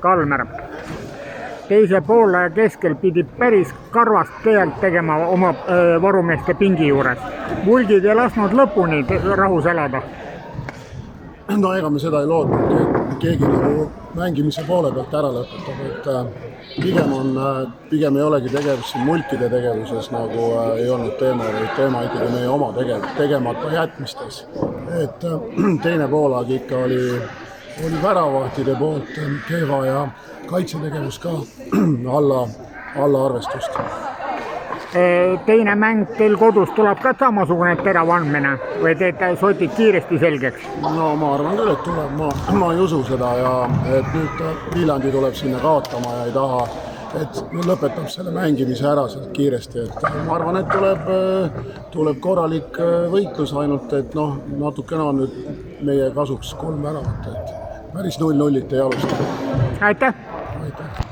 Kalmer. Teise poole keskel pidi päris karvast teelt tegema oma varumeeste pingi juures. Vulgid ei lasknud lõpuni rahus elada. No ega me seda ei loodnud, et keegi nagu mängimise poole pealt ära lõpetab, et pigem ei olegi tegevus siin mulkide tegevuses nagu ei olnud teema, vaid teema ikkagi meie oma tegemata jätmistes. Et teine poolaeg ikka oli väravahtide poolt kehva ja kaitsetegevus ka alla arvestust. Teine mäng teil kodus tuleb ka samasugune terav andmine või teete sotid kiiresti selgeks? No ma arvan küll, et tuleb, ma ei usu seda ja et nüüd Viljandi tuleb sinna kaotama ja ei taha, et lõpetab selle mängimise ära sealt kiiresti, et ma arvan, et tuleb korralik võitlus ainult, et natukene on nüüd meie kasuks 3 väravat, et päris 0-0 ei alusta. Aitäh! Aitäh!